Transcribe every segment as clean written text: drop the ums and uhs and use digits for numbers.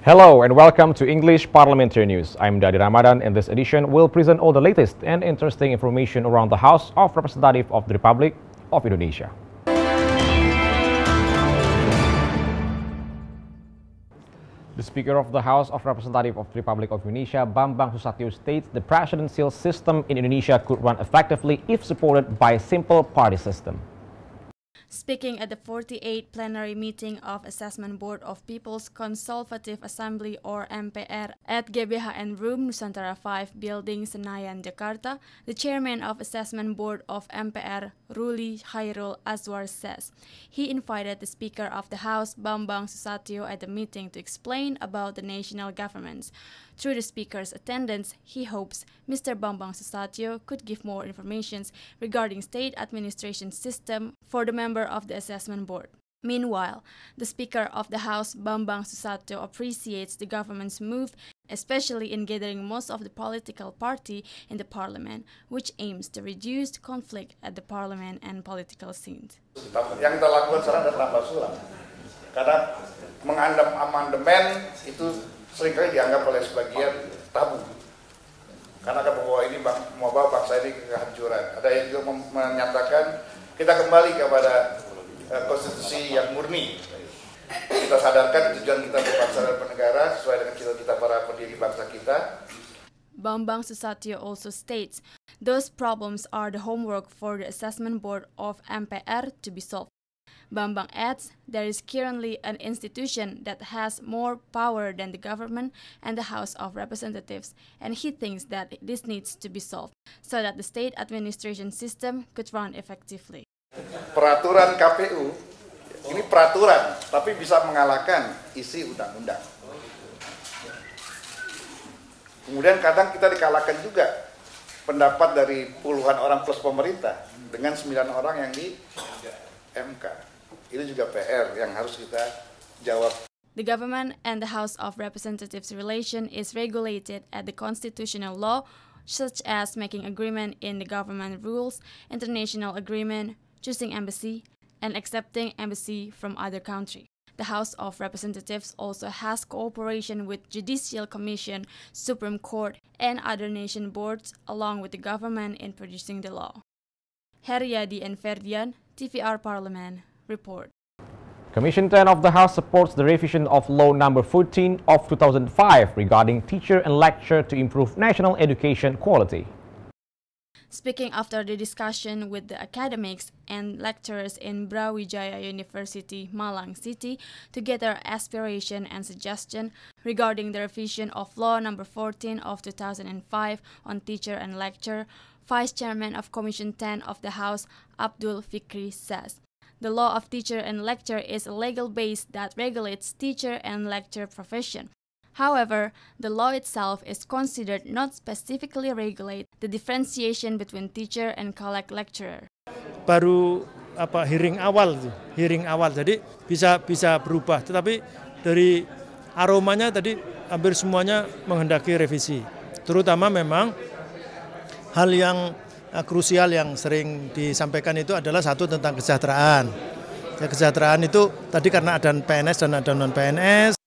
Hello and welcome to English Parliamentary News. I'm Dadi Ramadan. In this edition, we'll present all the latest and interesting information around the House of Representatives of the Republic of Indonesia. The Speaker of the House of Representatives of the Republic of Indonesia, Bambang Susatyo, states the presidential system in Indonesia could run effectively if supported by a simple party system. Speaking at the 48th plenary meeting of Assessment Board of People's Consultative Assembly or MPR at GBHN Room Nusantara 5 Building Senayan, Jakarta, the chairman of Assessment Board of MPR, Ruli Khairul Azwar, says he invited the Speaker of the House, Bambang Susatyo, at the meeting to explain about the national governments. Through the Speaker's attendance, he hopes Mr. Bambang Susatyo could give more information regarding state administration system for the member of the Assessment Board. Meanwhile, the Speaker of the House, Bambang Susatyo, appreciates the government's move, especially in gathering most of the political party in the parliament, which aims to reduce conflict at the parliament and political scenes. Yang kita lakukan sekarang adalah tambah sulam, karena mengamandemen itu seringkali dianggap oleh sebagian tabu, karena bahwa ini membawa bangsa ini ke kehancuran. Ada yang juga menyatakan kita kembali kepada konstitusi yang murni. Kita sadarkan tujuan kita berbangsa dan bernegara sesuai dengan cita-cita para pendiri bangsa kita. Bambang Susatyo also states those problems are the homework for the Assessment Board of MPR to be solved. Bambang adds there is currently an institution that has more power than the government and the House of Representatives, and he thinks that this needs to be solved so that the state administration system could run effectively. Peraturan KPU ini peraturan, tapi bisa mengalahkan isi undang-undang. Kemudian kadang kita dikalahkan juga pendapat dari puluhan orang plus pemerintah dengan 9 orang yang di MK. Itu juga PR yang harus kita jawab. The government and the House of Representatives relation is regulated at the constitutional law, such as making agreement in the government rules, international agreement, choosing embassy, and accepting embassy from other country. The House of Representatives also has cooperation with Judicial Commission, Supreme Court, and other nation boards, along with the government in producing the law. Heriadi and Ferdian, TVR Parliament, report. Commission 10 of the House supports the revision of Law Number 14 of 2005 regarding teacher and lecturer to improve national education quality. Speaking after the discussion with the academics and lecturers in Brawijaya University, Malang City, to get their aspiration and suggestion regarding the revision of Law Number 14 of 2005 on teacher and lecturer, Vice Chairman of Commission 10 of the House, Abdul Fikri, says the law of teacher and lecturer is a legal base that regulates teacher and lecturer profession. However, the law itself is considered not specifically regulate the differentiation between teacher and collect lecturer. Baru hearing awal, jadi bisa berubah. Tetapi dari aromanya tadi hampir semuanya menghendaki revisi. Terutama memang hal yang krusial yang sering disampaikan itu adalah satu tentang kesejahteraan. Kesejahteraan itu tadi karena ada PNS dan ada non-PNS.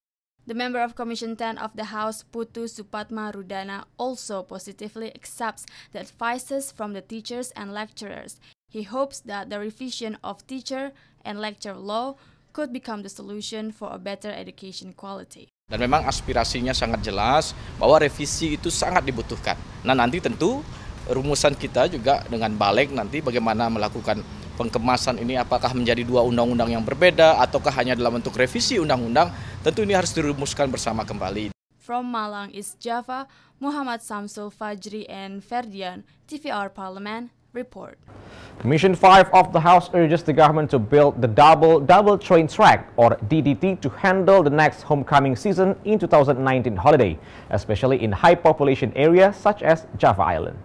The member of Commission 10 of the House, Putu Supatma Rudana, also positively accepts the advices from the teachers and lecturers. He hopes that the revision of teacher and lecturer law could become the solution for a better education quality. Dan memang aspirasinya sangat jelas bahwa revisi itu sangat dibutuhkan. Nah, nanti tentu rumusan kita juga dengan balik nanti bagaimana melakukan pengkemasan ini, apakah menjadi dua undang-undang yang berbeda ataukah hanya dalam bentuk revisi undang-undang, tentu ini harus dirumuskan bersama kembali. From Malang, East Java, Muhammad Samsul Fajri and Ferdian, TVR Parliament, report. Commission 5 of the House urges the government to build the double train track or DDT to handle the next homecoming season in 2019 holiday, especially in high population areas such as Java Island.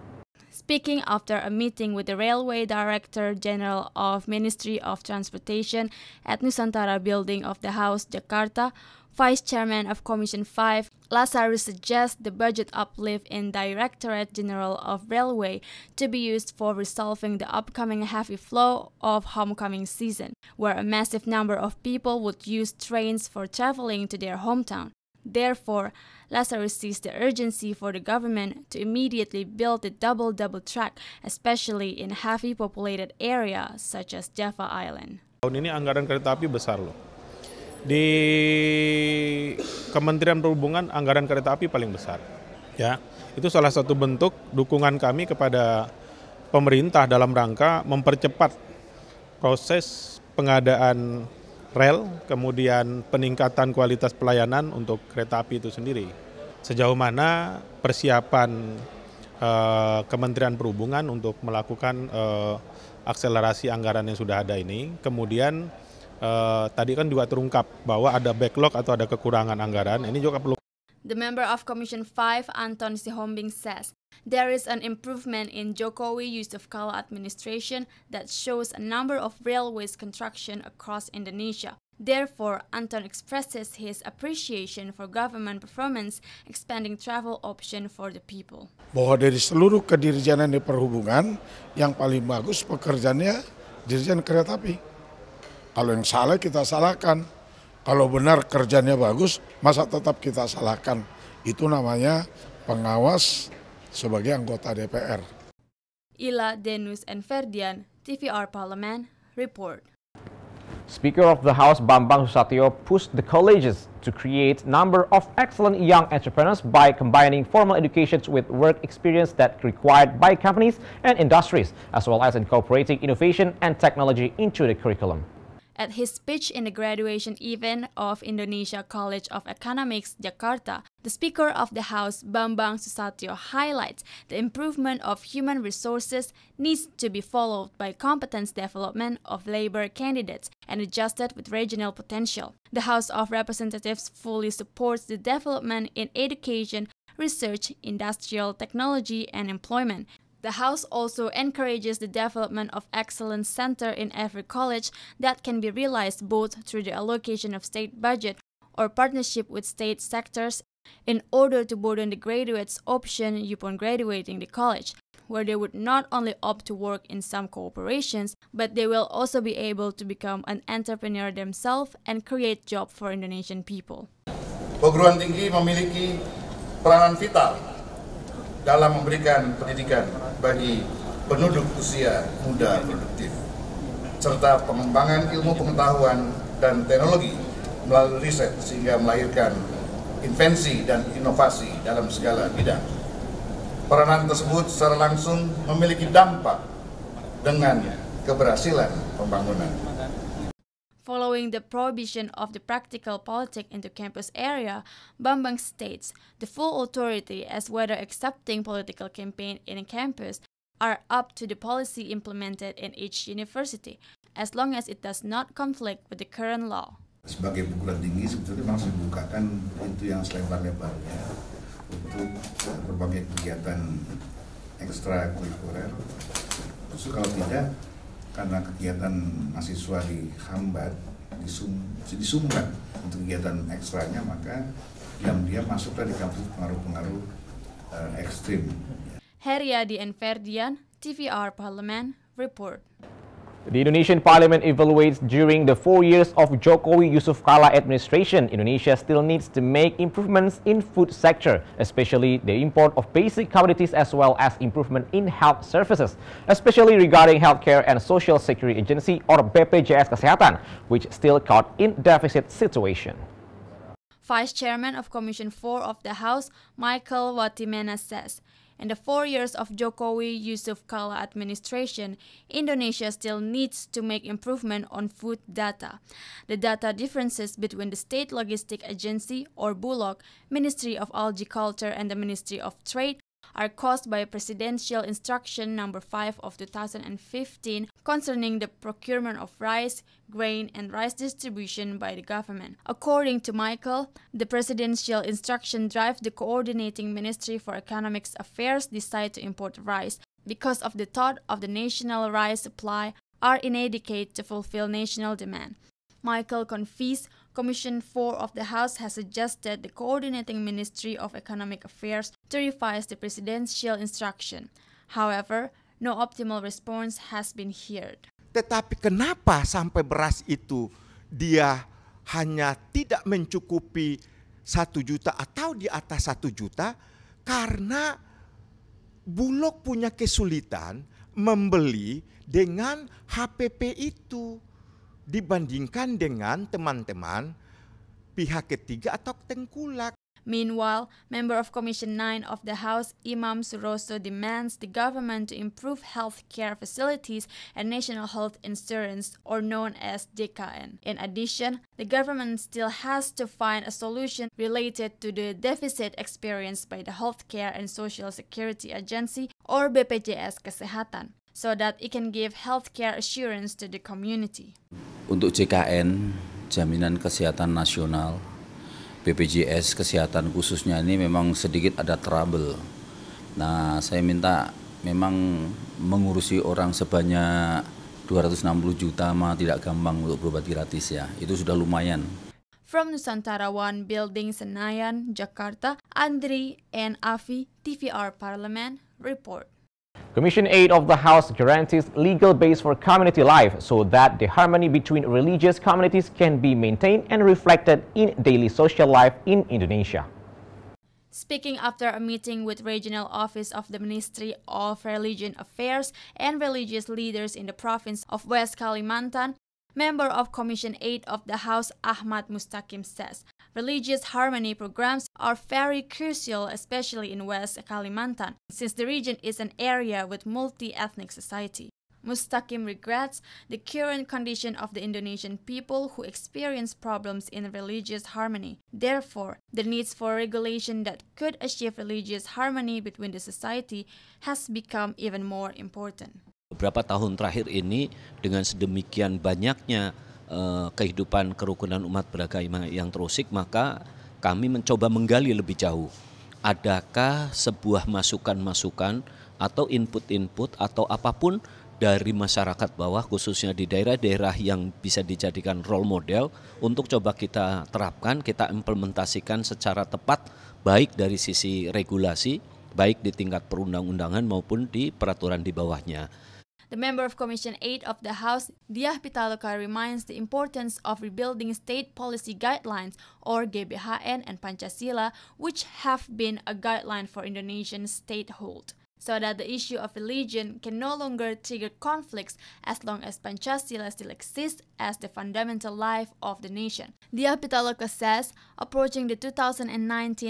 Speaking after a meeting with the Railway Director General of Ministry of Transportation at Nusantara Building of the House, Jakarta, Vice Chairman of Commission 5, Lazarus suggests the budget uplift in Directorate General of Railway to be used for resolving the upcoming heavy flow of homecoming season, where a massive number of people would use trains for traveling to their hometown. Therefore, Lazarus sees the urgency for the government to immediately build the double track, especially in heavy populated areas such as Java Island. Tahun ini anggaran kereta api besar loh. Di Kementerian Perhubungan anggaran kereta api paling besar. Ya, itu salah satu bentuk dukungan kami kepada pemerintah dalam rangka mempercepat proses pengadaan rel, kemudian peningkatan kualitas pelayanan untuk kereta api itu sendiri. Sejauh mana persiapan Kementerian Perhubungan untuk melakukan akselerasi anggaran yang sudah ada ini. Kemudian tadi kan juga terungkap bahwa ada backlog atau ada kekurangan anggaran. Ini juga perlu. The member of Commission 5, Anton Sihombing, says there is an improvement in Jokowi Yusuf Kala administration that shows a number of railways construction across Indonesia. Therefore, Anton expresses his appreciation for government performance, expanding travel option for the people. Bahwa dari seluruh kedirjenan di perhubungan, yang paling bagus pekerjaannya dirjen kereta api. Kalau yang salah kita salahkan. Kalau benar kerjanya bagus, masa tetap kita salahkan? Itu namanya pengawas sebagai anggota DPR. Ila, Denus, and Ferdian, TVR Parlemen, report. Speaker of the House Bambang Susatyo pushed the colleges to create number of excellent young entrepreneurs by combining formal education with work experience that required by companies and industries, as well as incorporating innovation and technology into the curriculum. At his speech in the graduation event of Indonesia College of Economics, Jakarta, the Speaker of the House, Bambang Susatyo, highlights the improvement of human resources needs to be followed by competence development of labor candidates and adjusted with regional potential. The House of Representatives fully supports the development in education, research, industrial technology, and employment. The House also encourages the development of excellence center in every college that can be realized both through the allocation of state budget or partnership with state sectors in order to broaden the graduates' option upon graduating the college, where they would not only opt to work in some corporations, but they will also be able to become an entrepreneur themselves and create job for Indonesian people. Perguruan tinggi memiliki peranan vital dalam memberikan pendidikan bagi penduduk usia muda produktif, serta pengembangan ilmu pengetahuan dan teknologi melalui riset sehingga melahirkan invensi dan inovasi dalam segala bidang. Peranan tersebut secara langsung memiliki dampak dengan keberhasilan pembangunan. Following the prohibition of the practical politics into campus area, Bambang states the full authority as whether accepting political campaign in a campus are up to the policy implemented in each university, as long as it does not conflict with the current law. Sebagai perguruan tinggi sebetulnya memang dibukakan pintu yang selebar-lebarnya untuk berbagai kegiatan ekstrakurikuler. Justru kalau tidak, karena kegiatan mahasiswa dihambat, disumbat untuk kegiatan ekstranya, maka diam-diam masuklah di kampus pengaruh-pengaruh ekstrim. Heriadi and Ferdian, TVR Parlemen, report. The Indonesian Parliament evaluates during the 4 years of Jokowi Yusuf Kala administration, Indonesia still needs to make improvements in food sector, especially the import of basic commodities as well as improvement in health services, especially regarding Healthcare and Social Security Agency or BPJS Kesehatan, which still caught in deficit situation. Vice Chairman of Commission 4 of the House, Michael Watimena, says, in the 4 years of Jokowi Yusuf Kala administration, Indonesia still needs to make improvement on food data. The data differences between the State Logistic Agency or Bulog, Ministry of Agriculture and the Ministry of Trade are caused by Presidential Instruction Number 5 of 2015 concerning the procurement of rice, grain, and rice distribution by the government. According to Michael, the Presidential Instruction drives the coordinating Ministry for Economic Affairs decide to import rice because of the thought of the national rice supply are inadequate to fulfill national demand. Michael confessed Commission 4 of the House has suggested the coordinating Ministry of Economic Affairs to revise the presidential instruction. However, no optimal response has been heard. Tetapi kenapa sampai beras itu dia hanya tidak mencukupi 1 juta atau di atas 1 juta karena Bulog punya kesulitan membeli dengan HPP itu dibandingkan dengan teman-teman pihak ketiga atau tengkulak. Meanwhile, member of Commission 9 of the House, Imam Suroso, demands the government to improve health care facilities and national health insurance, or known as DKN. In addition, the government still has to find a solution related to the deficit experienced by the Healthcare and Social Security Agency, or BPJS Kesehatan, so that it can give healthcare assurance to the community. Untuk JKN, Jaminan Kesehatan Nasional, BPJS Kesehatan khususnya ini memang sedikit ada trouble. Nah, saya minta memang mengurusi orang sebanyak 260 juta mah tidak gampang untuk berobat gratis ya. Itu sudah lumayan. From Nusantara One Building Senayan, Jakarta, Andri and Afi, TVR Parlemen, report. Commission 8 of the House guarantees legal base for community life so that the harmony between religious communities can be maintained and reflected in daily social life in Indonesia. Speaking after a meeting with Regional Office of the Ministry of Religion Affairs and religious leaders in the province of West Kalimantan, member of Commission 8 of the House Ahmad Mustaqim says religious harmony programs are very crucial, especially in West Kalimantan, since the region is an area with multi-ethnic society. Mustaqim regrets the current condition of the Indonesian people who experience problems in religious harmony. Therefore, the needs for regulation that could achieve religious harmony between the society has become even more important. Beberapa tahun terakhir ini dengan sedemikian banyaknya kehidupan kerukunan umat beragama yang terusik, maka kami mencoba menggali lebih jauh. Adakah sebuah masukan-masukan atau input-input atau apapun dari masyarakat bawah, khususnya di daerah-daerah yang bisa dijadikan role model untuk coba kita terapkan, kita implementasikan secara tepat, baik dari sisi regulasi, baik di tingkat perundang-undangan maupun di peraturan di bawahnya. The member of Commission 8 of the House, Diah Pitaloka, reminds the importance of rebuilding state policy guidelines, or GBHN, and Pancasila, which have been a guideline for Indonesian statehood, so that the issue of religion can no longer trigger conflicts as long as Pancasila still exists as the fundamental life of the nation. Diah Pitaloka says, approaching the 2019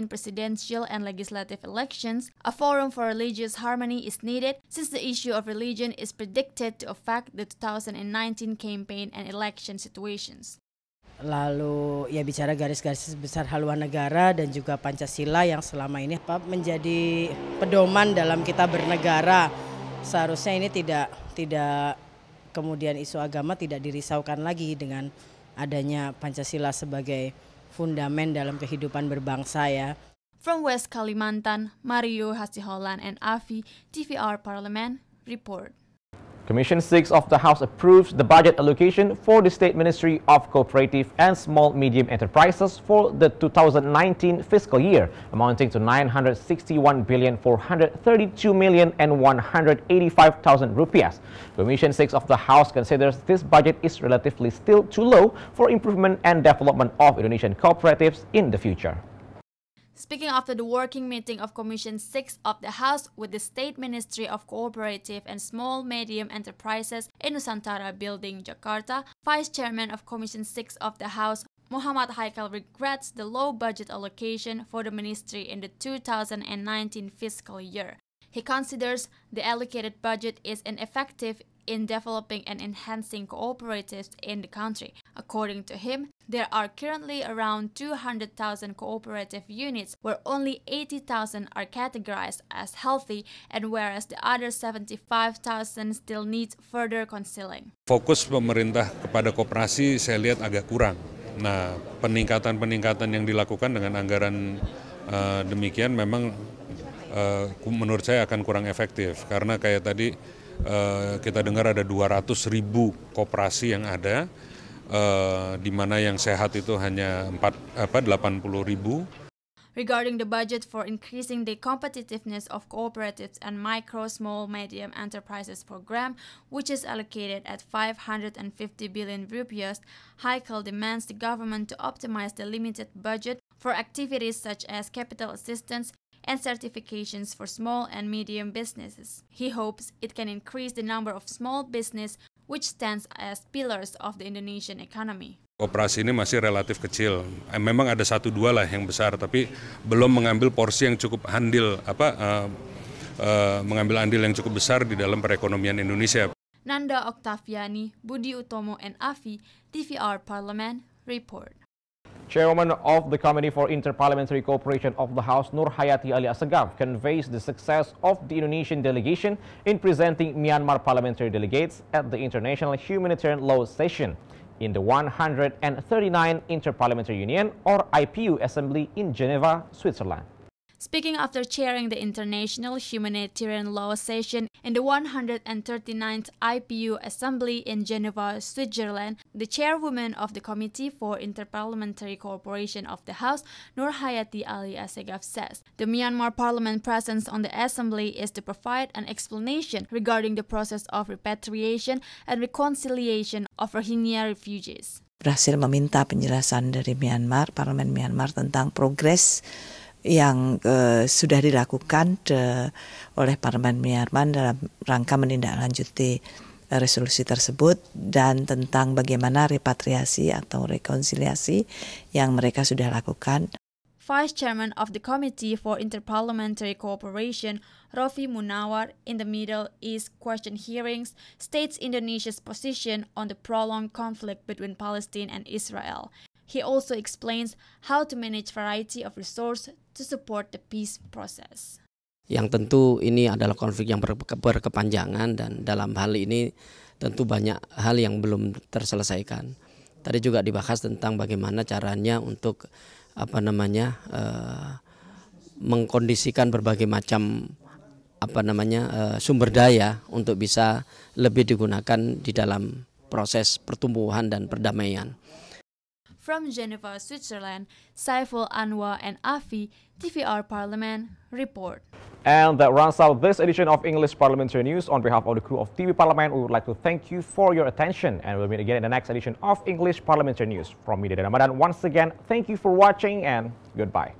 presidential and legislative elections, a forum for religious harmony is needed since the issue of religion is predicted to affect the 2019 campaign and election situations. Lalu ya bicara garis-garis besar haluan negara dan juga Pancasila yang selama ini menjadi pedoman dalam kita bernegara. Seharusnya ini tidak kemudian isu agama tidak dirisaukan lagi dengan adanya Pancasila sebagai fundamen dalam kehidupan berbangsa ya. From West Kalimantan, Mario Hasiholan and Afi, TVR Parlemen, report. Commission 6 of the House approves the budget allocation for the State Ministry of Cooperative and Small Medium Enterprises for the 2019 fiscal year, amounting to 961,432,185,000 rupiah. Commission 6 of the House considers this budget is relatively still too low for improvement and development of Indonesian cooperatives in the future. Speaking after the working meeting of Commission 6 of the House with the State Ministry of Cooperative and Small Medium Enterprises in Nusantara Building, Jakarta, Vice Chairman of Commission 6 of the House, Muhammad Haikal, regrets the low budget allocation for the ministry in the 2019 fiscal year. He considers the allocated budget is ineffective in developing and enhancing cooperatives in the country. According to him, there are currently around 200,000 cooperative units where only 80,000 are categorized as healthy, and whereas the other 75,000 still need further counseling. Fokus pemerintah kepada koperasi saya lihat agak kurang. Nah, peningkatan yang dilakukan dengan anggaran demikian memang menurut saya akan kurang efektif, karena kayak tadi kita dengar ada 200.000 koperasi yang ada, di mana yang sehat itu hanya 80.000. Regarding the budget for increasing the competitiveness of cooperatives and micro, small, medium enterprises program, which is allocated at 550 billion rupiah, Haikal demands the government to optimize the limited budget for activities such as capital assistance and certifications for small and medium businesses. He hopes it can increase the number of small business which stands as pillars of the Indonesian economy. Koperasi ini masih relatif kecil. Memang ada 1-2 lah yang besar, tapi belum mengambil porsi yang cukup andil mengambil andil yang cukup besar di dalam perekonomian Indonesia. Nanda Oktaviani, Budi Utomo, and Afi, TVR Parliament Report. Chairwoman of the Committee for Interparliamentary Cooperation of the House, Nur Hayati Ali Assegaf, conveys the success of the Indonesian delegation in presenting Myanmar parliamentary delegates at the International Humanitarian Law Session in the 139 Interparliamentary Union, or IPU, Assembly in Geneva, Switzerland. Speaking after chairing the International Humanitarian Law Session in the 139th IPU Assembly in Geneva, Switzerland, the chairwoman of the Committee for Interparliamentary Cooperation of the House, Nur Hayati Ali Assegaf, says the Myanmar Parliament presence on the Assembly is to provide an explanation regarding the process of repatriation and reconciliation of Rohingya refugees. Berhasil meminta penjelasan dari Myanmar, Parlemen Myanmar tentang progres yang sudah dilakukan oleh Parlemen Myanmar dalam rangka menindaklanjuti resolusi tersebut dan tentang bagaimana repatriasi atau rekonsiliasi yang mereka sudah lakukan. Vice Chairman of the Committee for Interparliamentary Cooperation, Rofi Munawar, in the Middle East Question Hearings, states Indonesia's position on the prolonged conflict between Palestine and Israel. He also explains how to manage variety of resources to support the peace process. Yang tentu ini adalah konflik yang berkepanjangan dan dalam hal ini tentu banyak hal yang belum terselesaikan. Tadi juga dibahas tentang bagaimana caranya untuk mengkondisikan berbagai macam sumber daya untuk bisa lebih digunakan di dalam proses pertumbuhan dan perdamaian. From Geneva, Switzerland, Saiful Anwar and Afi, TVR Parliament Report. And that rounds out this edition of English Parliamentary News. On behalf of the crew of TV Parliament, we would like to thank you for your attention, and we'll meet again in the next edition of English Parliamentary News. From me, Dede Ramadan, once again, thank you for watching and goodbye.